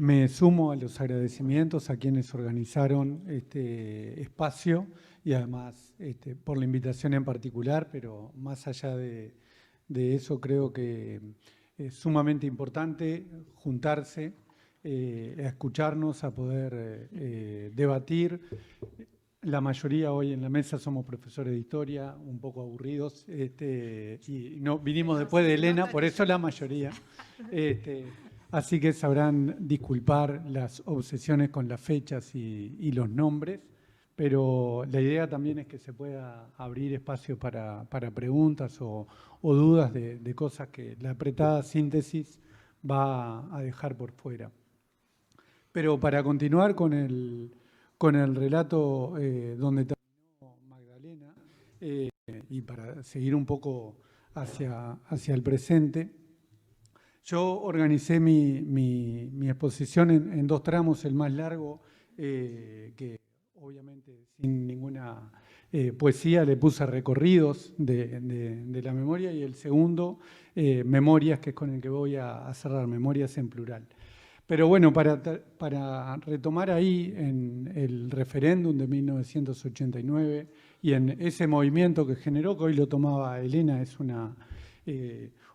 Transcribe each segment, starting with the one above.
Me sumo a los agradecimientos a quienes organizaron este espacio y además por la invitación en particular, pero más allá de eso creo que es sumamente importante juntarse, a escucharnos, a poder debatir. La mayoría hoy en la mesa somos profesores de historia, un poco aburridos, y no vinimos después de Elena, por eso la mayoría. Así que sabrán disculpar las obsesiones con las fechas y los nombres, pero la idea también es que se pueda abrir espacio para preguntas o dudas de cosas que la apretada síntesis va a dejar por fuera. Pero para continuar con el relato donde terminó Magdalena, y para seguir un poco hacia el presente, yo organicé mi exposición en dos tramos, el más largo, que obviamente sin ninguna poesía le puse recorridos de la memoria, y el segundo, memorias, que es con el que voy a cerrar, memorias en plural. Pero bueno, para retomar ahí en el referéndum de 1989 y en ese movimiento que generó, que hoy lo tomaba Elena, es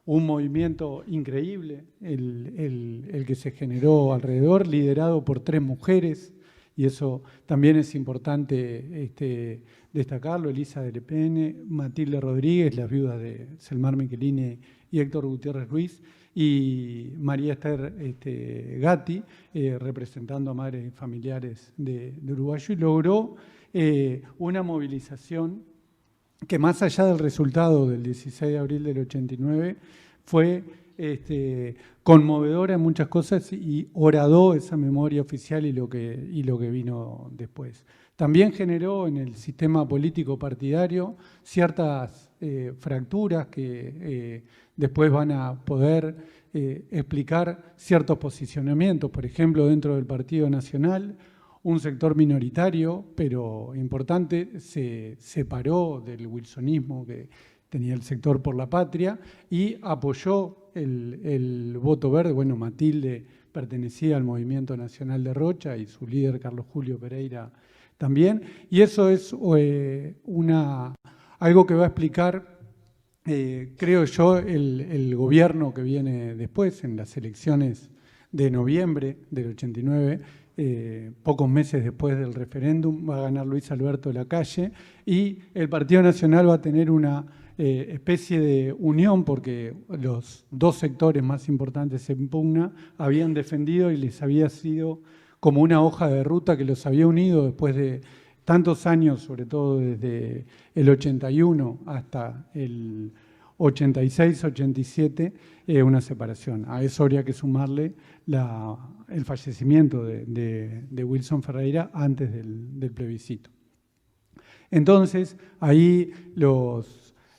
un movimiento increíble, el que se generó alrededor, liderado por 3 mujeres, y eso también es importante destacarlo: Elisa de Lepene, Matilde Rodríguez, las viudas de Selmar Michelini y Héctor Gutiérrez Ruiz, y María Esther Gatti, representando a madres y familiares de uruguayos, y logró una movilización que, más allá del resultado del 16 de abril del 89, fue conmovedora en muchas cosas y horadó esa memoria oficial y lo que vino después. También generó en el sistema político partidario ciertas fracturas que después van a poder explicar ciertos posicionamientos. Por ejemplo, dentro del Partido Nacional, un sector minoritario, pero importante, se separó del wilsonismo que tenía el sector Por la Patria y apoyó el voto verde. Bueno, Matilde pertenecía al Movimiento Nacional de Rocha y su líder, Carlos Julio Pereira, también. Y eso es algo que va a explicar, creo yo, el gobierno que viene después, en las elecciones de noviembre del 89, pocos meses después del referéndum. Va a ganar Luis Alberto Lacalle y el Partido Nacional va a tener una especie de unión, porque los dos sectores más importantes en pugna habían defendido y les había sido como una hoja de ruta que los había unido después de tantos años, sobre todo desde el 81 hasta el 86, 87, una separación. A eso habría que sumarle el fallecimiento de Wilson Ferreira antes del plebiscito. Entonces, ahí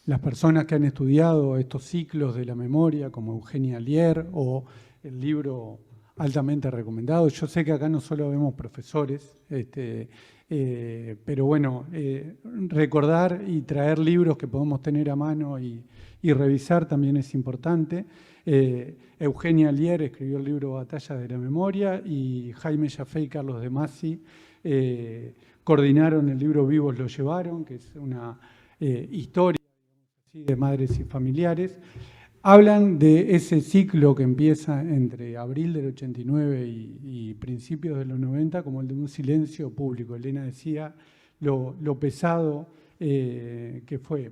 las personas que han estudiado estos ciclos de la memoria, como Eugenia Lier o el libro altamente recomendado, yo sé que acá no solo vemos profesores, pero bueno, recordar y traer libros que podemos tener a mano y revisar también es importante. Eugenia Lier escribió el libro Batalla de la Memoria, y Jaime Jaffe y Carlos de Masi coordinaron el libro Vivos lo llevaron, que es una historia de madres y familiares. Hablan de ese ciclo que empieza entre abril del 89 y principios de los 90 como el de un silencio público. Elena decía lo pesado que fue.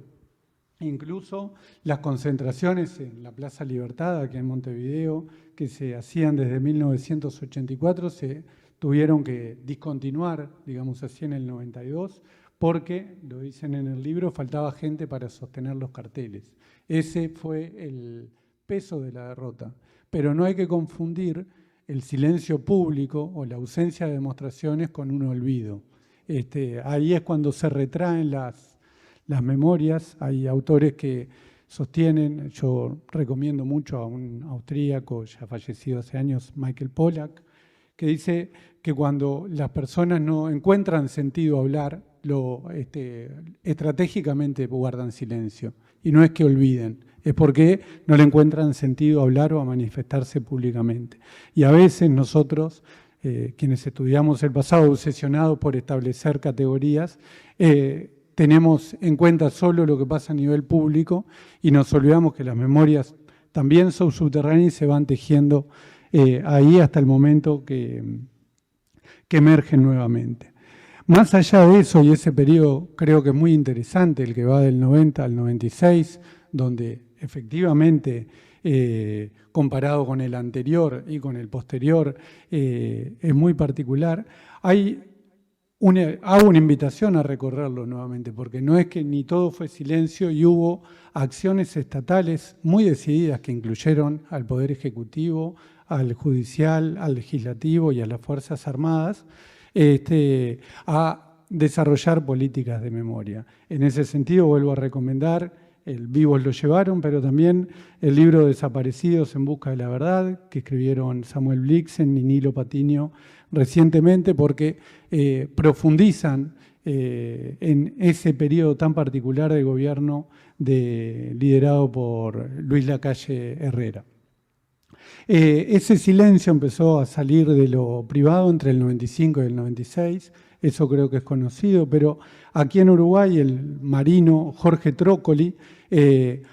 Incluso las concentraciones en la Plaza Libertad, aquí en Montevideo, que se hacían desde 1984, se tuvieron que discontinuar, digamos así, en el 92, porque, lo dicen en el libro, faltaba gente para sostener los carteles. Ese fue el peso de la derrota. Pero no hay que confundir el silencio público o la ausencia de demostraciones con un olvido. Ahí es cuando se retraen las memorias. Hay autores que sostienen, yo recomiendo mucho a un austríaco ya fallecido hace años, Michael Pollack, que dice que cuando las personas no encuentran sentido hablar, estratégicamente guardan silencio. Y no es que olviden, es porque no le encuentran sentido a hablar o a manifestarse públicamente. Y a veces nosotros, quienes estudiamos el pasado obsesionados por establecer categorías, tenemos en cuenta solo lo que pasa a nivel público y nos olvidamos que las memorias también son subterráneas y se van tejiendo ahí hasta el momento que emergen nuevamente. Más allá de eso, y ese periodo creo que es muy interesante, el que va del 90 al 96, donde efectivamente, comparado con el anterior y con el posterior, es muy particular. Hago una invitación a recorrerlo nuevamente, porque no es que ni todo fue silencio y hubo acciones estatales muy decididas que incluyeron al Poder Ejecutivo, al Judicial, al Legislativo y a las Fuerzas Armadas, a desarrollar políticas de memoria. En ese sentido, vuelvo a recomendar el Vivos lo llevaron, pero también el libro Desaparecidos en busca de la verdad, que escribieron Samuel Blixen y Nilo Patiño recientemente, porque profundizan en ese periodo tan particular de gobierno liderado por Luis Lacalle Herrera. Ese silencio empezó a salir de lo privado entre el 95 y el 96, eso creo que es conocido, pero aquí en Uruguay el marino Jorge Trócoli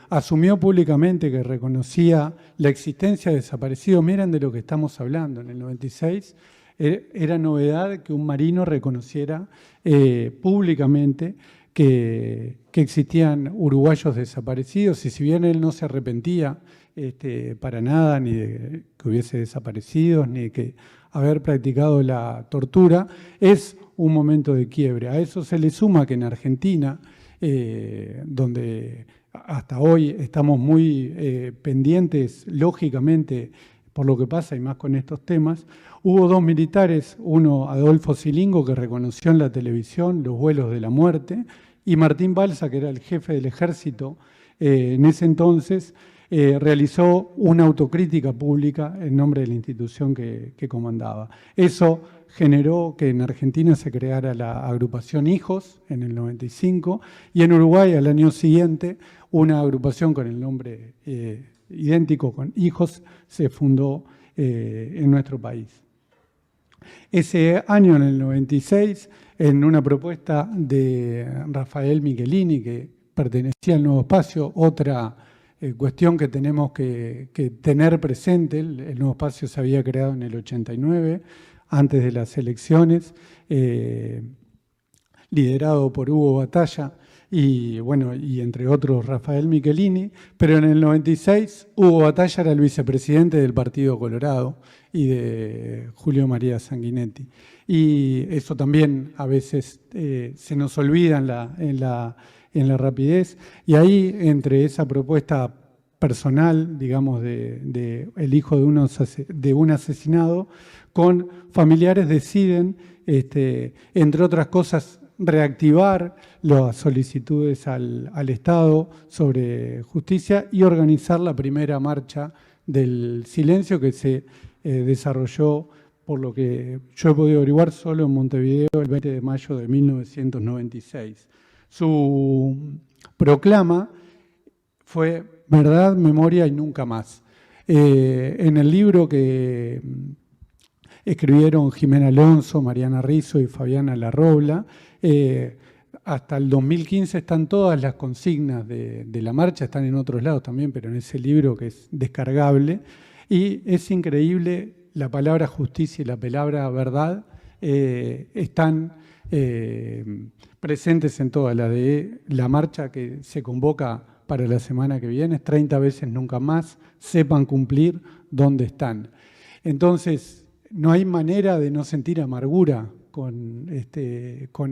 asumió públicamente que reconocía la existencia de desaparecidos. Miren de lo que estamos hablando, en el 96 era novedad que un marino reconociera públicamente que existían uruguayos desaparecidos, y si bien él no se arrepentía para nada, ni de que hubiese desaparecido, ni de que haber practicado la tortura, es un momento de quiebre. A eso se le suma que en Argentina, donde hasta hoy estamos muy pendientes, lógicamente, por lo que pasa, y más con estos temas, hubo dos militares, uno Adolfo Silingo, que reconoció en la televisión los vuelos de la muerte, y Martín Balsa, que era el jefe del ejército en ese entonces, realizó una autocrítica pública en nombre de la institución que comandaba. Eso generó que en Argentina se creara la agrupación Hijos en el 95, y en Uruguay al año siguiente una agrupación con el nombre idéntico, con Hijos, se fundó en nuestro país. Ese año, en el 96, en una propuesta de Rafael Michelini, que pertenecía al Nuevo Espacio, otra cuestión que tenemos que tener presente, el Nuevo Espacio se había creado en el 89, antes de las elecciones, liderado por Hugo Batalla y, bueno, y entre otros Rafael Michelini, pero en el 96 Hugo Batalla era el vicepresidente del Partido Colorado y de Julio María Sanguinetti. Y eso también a veces se nos olvida en la rapidez, y ahí entre esa propuesta personal, digamos, de el hijo de un asesinado, con familiares deciden, entre otras cosas, reactivar las solicitudes al Estado sobre justicia y organizar la primera marcha del silencio, que se desarrolló, por lo que yo he podido averiguar, solo en Montevideo el 20 de mayo de 1996. Su proclama fue verdad, memoria y nunca más. En el libro que escribieron Jimena Alonso, Mariana Rizzo y Fabiana Larrobla, hasta el 2015 están todas las consignas de la marcha, están en otros lados también, pero en ese libro que es descargable, y es increíble, la palabra justicia y la palabra verdad están presentes en toda la marcha que se convoca para la semana que viene, 30 veces nunca más, sepan cumplir dónde están. Entonces, no hay manera de no sentir amargura con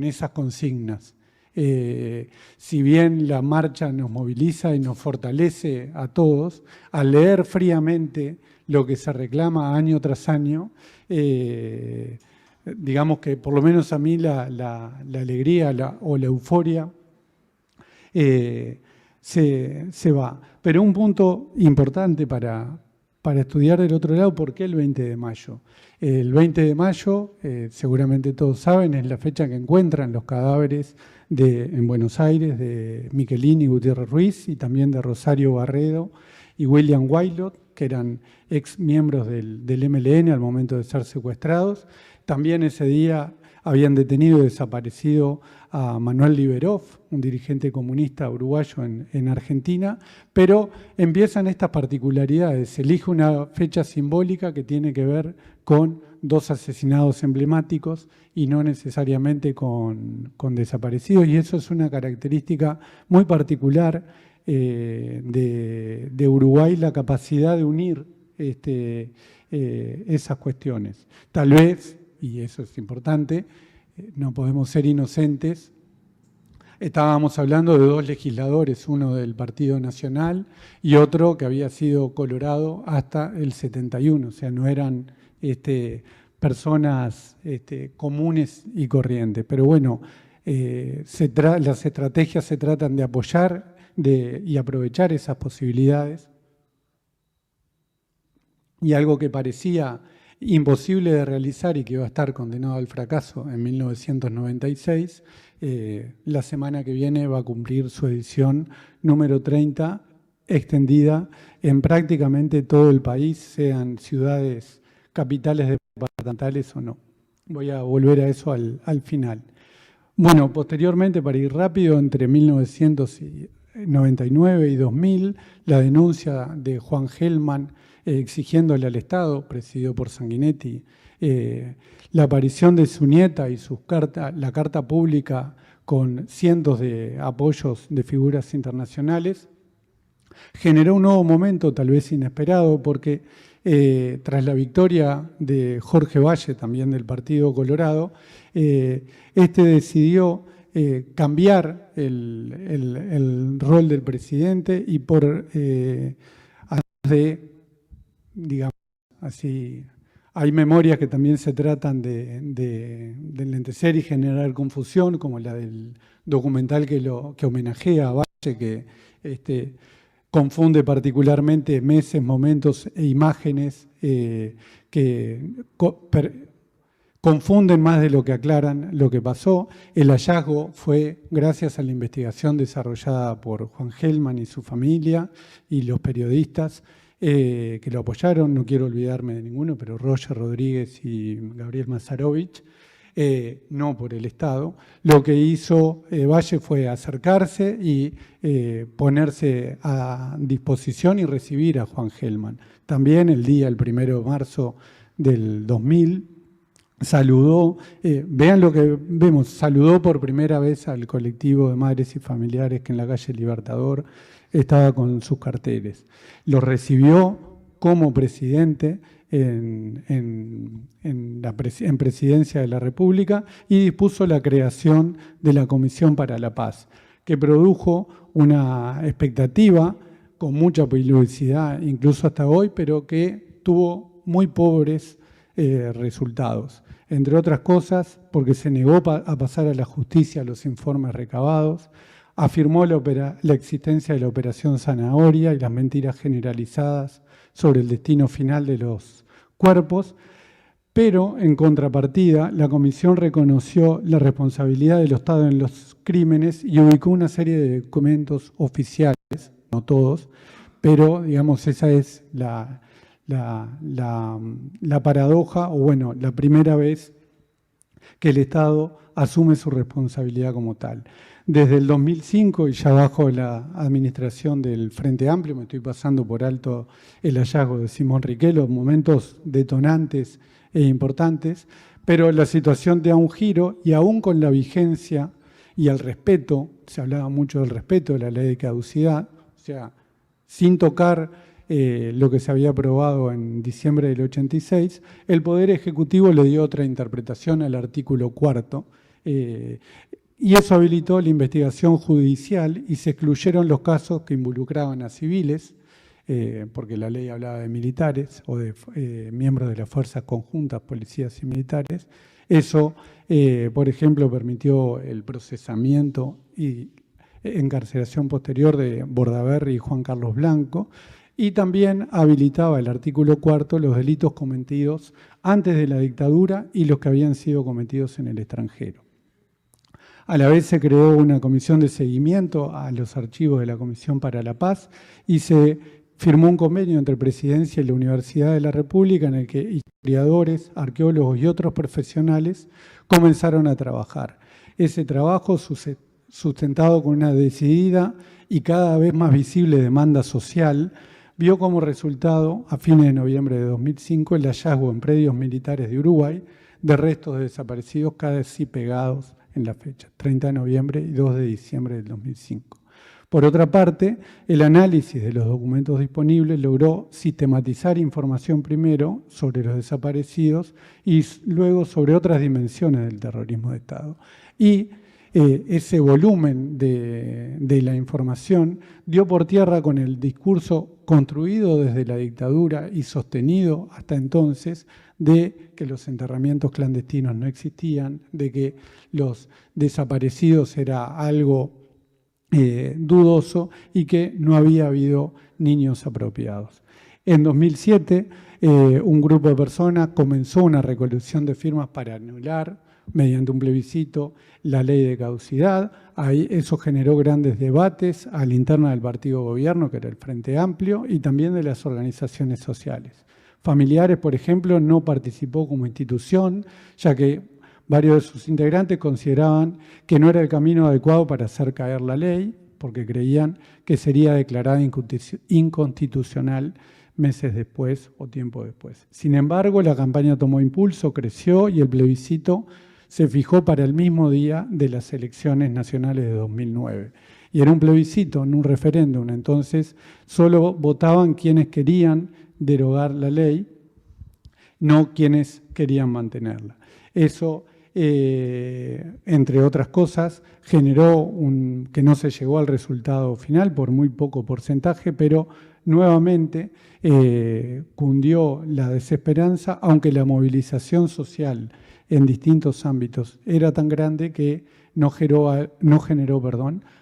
esas consignas. Si bien la marcha nos moviliza y nos fortalece a todos, al leer fríamente lo que se reclama año tras año, digamos que por lo menos a mí la alegría o la euforia se va. Pero un punto importante para para estudiar del otro lado por qué el 20 de mayo. El 20 de mayo, seguramente todos saben, es la fecha que encuentran los cadáveres en Buenos Aires de Miquelini y Gutiérrez Ruiz y también de Rosario Barredo y William Wylot, que eran ex miembros del MLN al momento de ser secuestrados. También ese día habían detenido y desaparecido a Manuel Liberov, un dirigente comunista uruguayo en Argentina, pero empiezan estas particularidades. Se elige una fecha simbólica que tiene que ver con dos asesinados emblemáticos y no necesariamente con desaparecidos, y eso es una característica muy particular de Uruguay, la capacidad de unir esas cuestiones. Tal vez, y eso es importante, no podemos ser inocentes. Estábamos hablando de dos legisladores, uno del Partido Nacional y otro que había sido colorado hasta el 71, o sea, no eran personas comunes y corrientes. Pero bueno, las estrategias se tratan de apoyar y aprovechar esas posibilidades. Y algo que parecía imposible de realizar y que iba a estar condenado al fracaso en 1996, la semana que viene va a cumplir su edición número 30, extendida en prácticamente todo el país, sean ciudades capitales departamentales o no. Voy a volver a eso al final. Bueno, posteriormente, para ir rápido, entre 1999 y 2000, la denuncia de Juan Gelman exigiéndole al Estado, presidido por Sanguinetti, la aparición de su nieta y la carta pública con cientos de apoyos de figuras internacionales, generó un nuevo momento, tal vez inesperado, porque tras la victoria de Jorge Valle, también del Partido Colorado, decidió cambiar el rol del presidente y digamos así, hay memorias que también se tratan de enlentecer y generar confusión, como la del documental que homenajea a Valle, que confunde particularmente meses, momentos e imágenes que confunden más de lo que aclaran lo que pasó. El hallazgo fue gracias a la investigación desarrollada por Juan Gelman y su familia y los periodistas que lo apoyaron. No quiero olvidarme de ninguno, pero Roger Rodríguez y Gabriel Mazarovich, no por el Estado. Lo que hizo Valle fue acercarse y ponerse a disposición y recibir a Juan Gelman. También el 1 de marzo del 2000, saludó, vean lo que vemos, saludó por primera vez al colectivo de madres y familiares que en la calle Libertador estaba con sus carteles. Lo recibió como presidente en Presidencia de la República y dispuso la creación de la Comisión para la Paz, que produjo una expectativa con mucha publicidad, incluso hasta hoy, pero que tuvo muy pobres resultados. Entre otras cosas, porque se negó a pasar a la justicia los informes recabados, afirmó la existencia de la Operación Zanahoria y las mentiras generalizadas sobre el destino final de los cuerpos, pero en contrapartida la Comisión reconoció la responsabilidad del Estado en los crímenes y ubicó una serie de documentos oficiales, no todos, pero digamos esa es la paradoja, o bueno, la primera vez que el Estado asume su responsabilidad como tal. Desde el 2005, y ya bajo la administración del Frente Amplio, me estoy pasando por alto el hallazgo de Simón Riquelme, momentos detonantes e importantes, pero la situación da un giro y aún con la vigencia y el respeto, se hablaba mucho del respeto de la ley de caducidad, o sea, sin tocar lo que se había aprobado en diciembre del 86, el Poder Ejecutivo le dio otra interpretación al artículo 4, y eso habilitó la investigación judicial y se excluyeron los casos que involucraban a civiles, porque la ley hablaba de militares o de miembros de las fuerzas conjuntas, policías y militares. Eso, por ejemplo, permitió el procesamiento y encarcelación posterior de Bordaberry y Juan Carlos Blanco, y también habilitaba el artículo 4 los delitos cometidos antes de la dictadura y los que habían sido cometidos en el extranjero. A la vez se creó una comisión de seguimiento a los archivos de la Comisión para la Paz y se firmó un convenio entre Presidencia y la Universidad de la República en el que historiadores, arqueólogos y otros profesionales comenzaron a trabajar. Ese trabajo, sustentado con una decidida y cada vez más visible demanda social, vio como resultado, a fines de noviembre de 2005, el hallazgo en predios militares de Uruguay de restos de desaparecidos casi pegados en la fecha, 30 de noviembre y 2 de diciembre del 2005. Por otra parte, el análisis de los documentos disponibles logró sistematizar información primero sobre los desaparecidos y luego sobre otras dimensiones del terrorismo de Estado. Y ese volumen de la información dio por tierra con el discurso construido desde la dictadura y sostenido hasta entonces de que los enterramientos clandestinos no existían, de que los desaparecidos era algo dudoso y que no había habido niños apropiados. En 2007, un grupo de personas comenzó una recolección de firmas para anular, mediante un plebiscito, la ley de caducidad. Ahí eso generó grandes debates a la interna del partido gobierno, que era el Frente Amplio, y también de las organizaciones sociales. Familiares, por ejemplo, no participó como institución, ya que varios de sus integrantes consideraban que no era el camino adecuado para hacer caer la ley, porque creían que sería declarada inconstitucional meses después o tiempo después. Sin embargo, la campaña tomó impulso, creció y el plebiscito se fijó para el mismo día de las elecciones nacionales de 2009. Y era un plebiscito, no un referéndum, entonces solo votaban quienes querían derogar la ley, no quienes querían mantenerla. Eso, entre otras cosas, generó que no se llegó al resultado final por muy poco porcentaje, pero nuevamente cundió la desesperanza, aunque la movilización social en distintos ámbitos era tan grande que no generó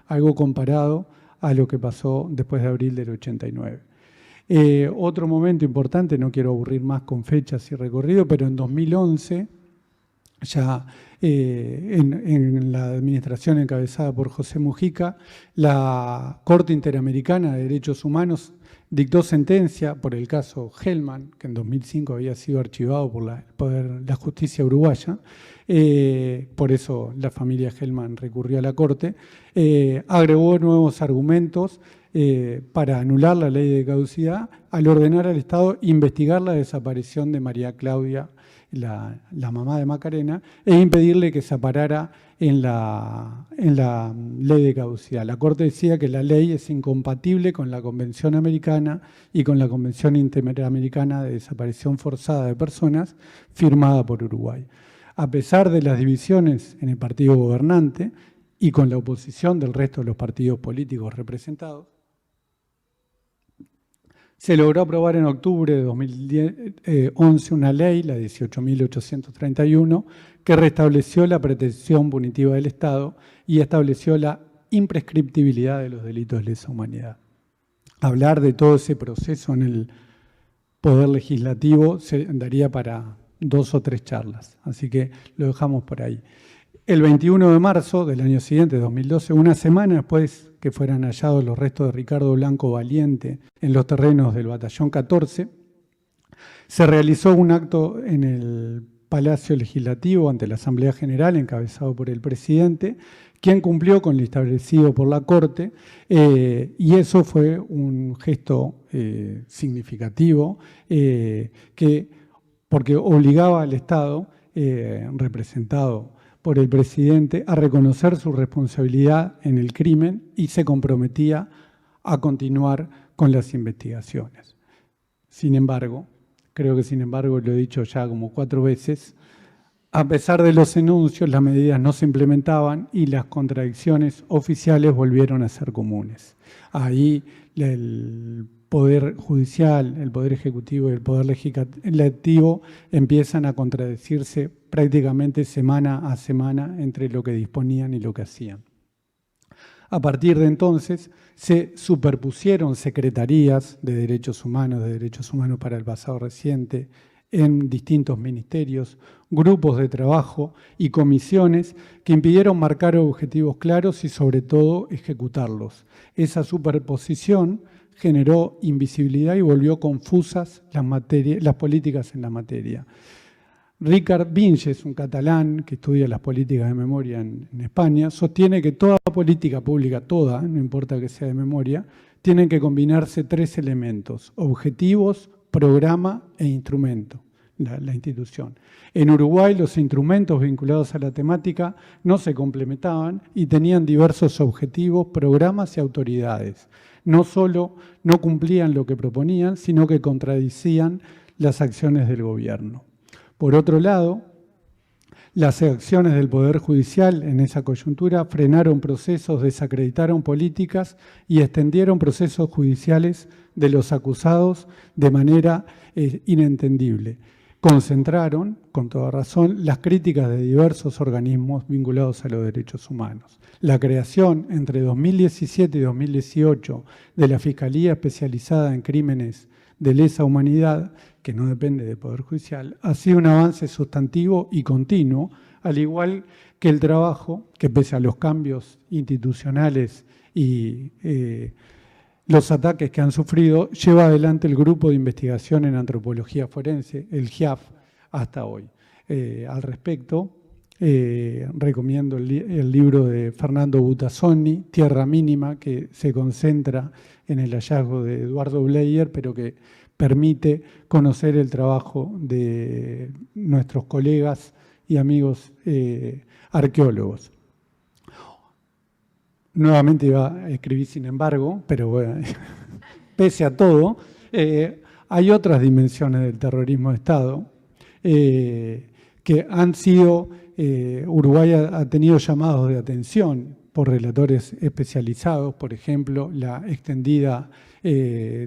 algo comparado a lo que pasó después de abril del 89. Otro momento importante, no quiero aburrir más con fechas y recorrido, pero en 2011, ya en la administración encabezada por José Mujica, la Corte Interamericana de Derechos Humanos dictó sentencia por el caso Hellman, que en 2005 había sido archivado por la justicia uruguaya, por eso la familia Hellman recurrió a la Corte, agregó nuevos argumentos para anular la ley de caducidad al ordenar al Estado investigar la desaparición de María Claudia, la mamá de Macarena, e impedirle que se parara en la ley de caducidad. La Corte decía que la ley es incompatible con la Convención Americana y con la Convención Interamericana de Desaparición Forzada de Personas, firmada por Uruguay. A pesar de las divisiones en el partido gobernante y con la oposición del resto de los partidos políticos representados, se logró aprobar en octubre de 2011 una ley, la 18.831, que restableció la pretensión punitiva del Estado y estableció la imprescriptibilidad de los delitos de lesa humanidad. Hablar de todo ese proceso en el Poder Legislativo se daría para 2 o 3 charlas, así que lo dejamos por ahí. El 21 de marzo del año siguiente, 2012, una semana después que fueran hallados los restos de Ricardo Blanco Valiente en los terrenos del Batallón 14, se realizó un acto en el Palacio Legislativo ante la Asamblea General, encabezado por el presidente, quien cumplió con lo establecido por la Corte, y eso fue un gesto significativo porque obligaba al Estado, representado por el presidente, a reconocer su responsabilidad en el crimen y se comprometía a continuar con las investigaciones. Sin embargo, creo que sin embargo lo he dicho ya como 4 veces, a pesar de los enuncios, las medidas no se implementaban y las contradicciones oficiales volvieron a ser comunes. Ahí el Poder Judicial, el Poder Ejecutivo y el Poder Legislativo empiezan a contradecirse prácticamente semana a semana entre lo que disponían y lo que hacían. A partir de entonces se superpusieron secretarías de derechos humanos para el pasado reciente, en distintos ministerios, grupos de trabajo y comisiones que impidieron marcar objetivos claros y sobre todo ejecutarlos. Esa superposición generó invisibilidad y volvió confusas las políticas en la materia. Ricard Vinges, un catalán que estudia las políticas de memoria en España, sostiene que toda política pública, toda, no importa que sea de memoria, tienen que combinarse tres elementos: objetivos, programa e instrumento, la institución. En Uruguay los instrumentos vinculados a la temática no se complementaban y tenían diversos objetivos, programas y autoridades. No solo no cumplían lo que proponían, sino que contradecían las acciones del gobierno. Por otro lado, las acciones del Poder Judicial en esa coyuntura frenaron procesos, desacreditaron políticas y extendieron procesos judiciales de los acusados de manera inentendible. Concentraron, con toda razón, las críticas de diversos organismos vinculados a los derechos humanos. La creación entre 2017 y 2018 de la Fiscalía Especializada en Crímenes de Lesa Humanidad, que no depende del Poder Judicial, ha sido un avance sustantivo y continuo, al igual que el trabajo que, pese a los cambios institucionales y los ataques que han sufrido, lleva adelante el Grupo de Investigación en Antropología Forense, el GIAF, hasta hoy. Al respecto, recomiendo el libro de Fernando Butazzoni, Tierra Mínima, que se concentra en el hallazgo de Eduardo Bleier, pero que permite conocer el trabajo de nuestros colegas y amigos arqueólogos. Nuevamente iba a escribir sin embargo, pero bueno, pese a todo, hay otras dimensiones del terrorismo de Estado que han sido, Uruguay ha tenido llamados de atención por relatores especializados, por ejemplo, la extendida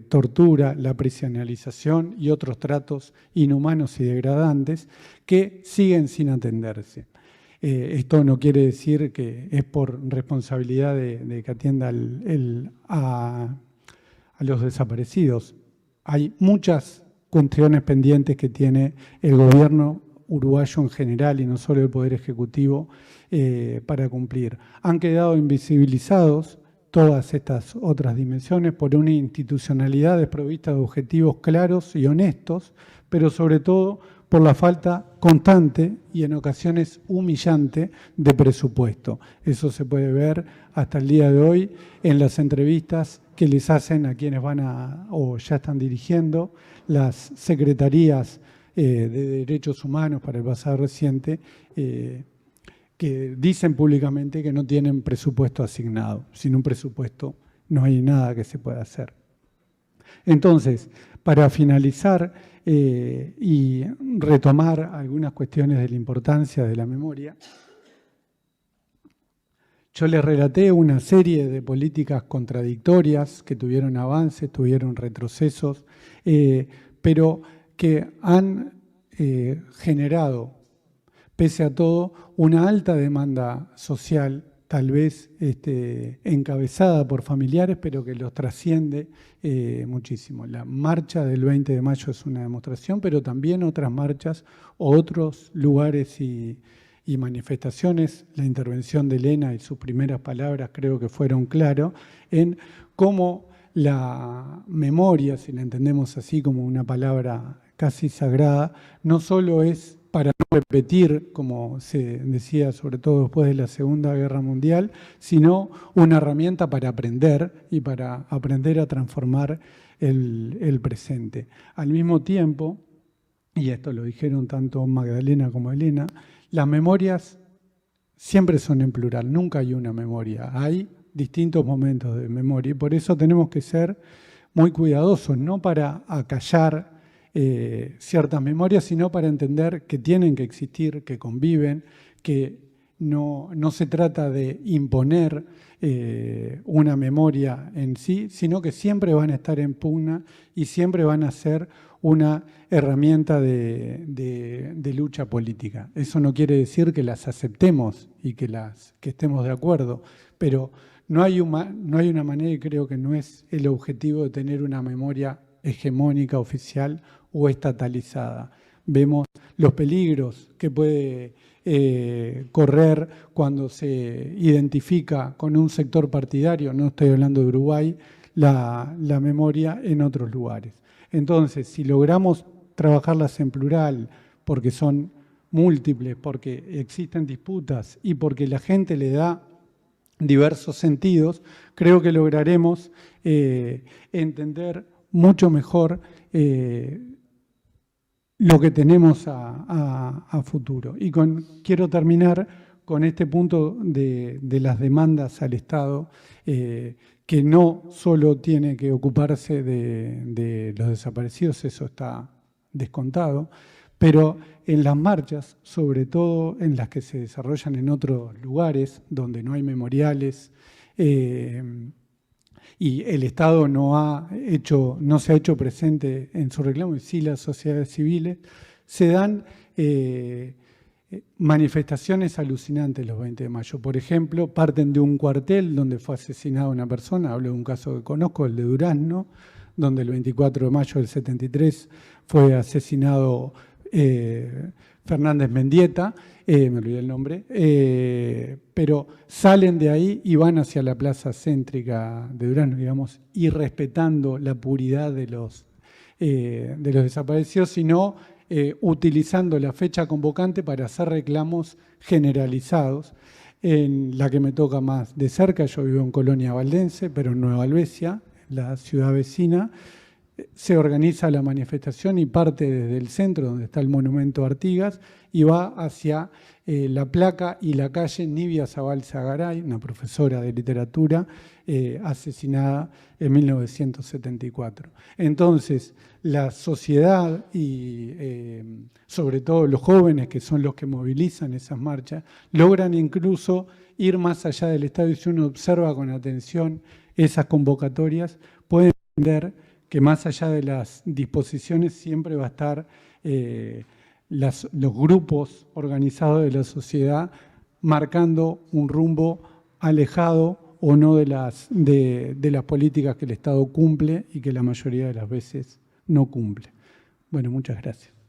tortura, la prisionalización y otros tratos inhumanos y degradantes que siguen sin atenderse. Esto no quiere decir que es por responsabilidad de que atienda a los desaparecidos. Hay muchas cuestiones pendientes que tiene el gobierno uruguayo en general y no solo el Poder Ejecutivo para cumplir. Han quedado invisibilizados todas estas otras dimensiones por una institucionalidad desprovista de objetivos claros y honestos, pero sobre todo por la falta constante y en ocasiones humillante de presupuesto. Eso se puede ver hasta el día de hoy en las entrevistas que les hacen a quienes van o ya están dirigiendo las secretarías de Derechos Humanos para el pasado reciente, que dicen públicamente que no tienen presupuesto asignado. Sin un presupuesto no hay nada que se pueda hacer. Entonces, para finalizar y retomar algunas cuestiones de la importancia de la memoria, yo les relaté una serie de políticas contradictorias que tuvieron avances, tuvieron retrocesos, pero que han generado, pese a todo, una alta demanda social, tal vez encabezada por familiares, pero que los trasciende muchísimo. La marcha del 20 de mayo es una demostración, pero también otras marchas, otros lugares y manifestaciones. La intervención de Elena y sus primeras palabras creo que fueron claras en cómo la memoria, si la entendemos así como una palabra casi sagrada, no solo es para no repetir, como se decía sobre todo después de la Segunda Guerra Mundial, sino una herramienta para aprender y para aprender a transformar el presente. Al mismo tiempo, y esto lo dijeron tanto Magdalena como Elena, las memorias siempre son en plural, nunca hay una memoria, hay distintos momentos de memoria y por eso tenemos que ser muy cuidadosos, no para acallar ciertas memorias, sino para entender que tienen que existir, que conviven, que no se trata de imponer una memoria en sí, sino que siempre van a estar en pugna y siempre van a ser una herramienta de lucha política. Eso no quiere decir que las aceptemos y que estemos de acuerdo, pero no hay una manera, y creo que no es el objetivo de tener una memoria hegemónica, oficial o estatalizada. Vemos los peligros que puede correr cuando se identifica con un sector partidario, no estoy hablando de Uruguay, la memoria en otros lugares. Entonces, si logramos trabajarlas en plural, porque son múltiples, porque existen disputas y porque la gente le da diversos sentidos, creo que lograremos entender mucho mejor lo que tenemos a futuro. Y quiero terminar con este punto de las demandas al Estado, que no solo tiene que ocuparse de los desaparecidos, eso está descontado, pero en las marchas, sobre todo en las que se desarrollan en otros lugares, donde no hay memoriales, y el Estado no se ha hecho presente en su reclamo, y sí las sociedades civiles, se dan manifestaciones alucinantes los 20 de mayo. Por ejemplo, parten de un cuartel donde fue asesinada una persona, hablo de un caso que conozco, el de Durazno, donde el 24 de mayo del 73 fue asesinado Fernández Mendieta, me olvidé el nombre, pero salen de ahí y van hacia la plaza céntrica de Durazno, digamos, y respetando la puridad de los desaparecidos, sino utilizando la fecha convocante para hacer reclamos generalizados. En la que me toca más de cerca, yo vivo en Colonia Valdense, pero en Nueva Albesia, la ciudad vecina, se organiza la manifestación y parte desde el centro, donde está el monumento a Artigas, y va hacia la placa y la calle Nibia Zabal Zagaray, una profesora de literatura, asesinada en 1974. Entonces, la sociedad y sobre todo los jóvenes, que son los que movilizan esas marchas, logran incluso ir más allá del Estado, y si uno observa con atención esas convocatorias, puede entender que más allá de las disposiciones siempre va a estar los grupos organizados de la sociedad marcando un rumbo alejado o no de las políticas que el Estado cumple y que la mayoría de las veces no cumple. Bueno, muchas gracias.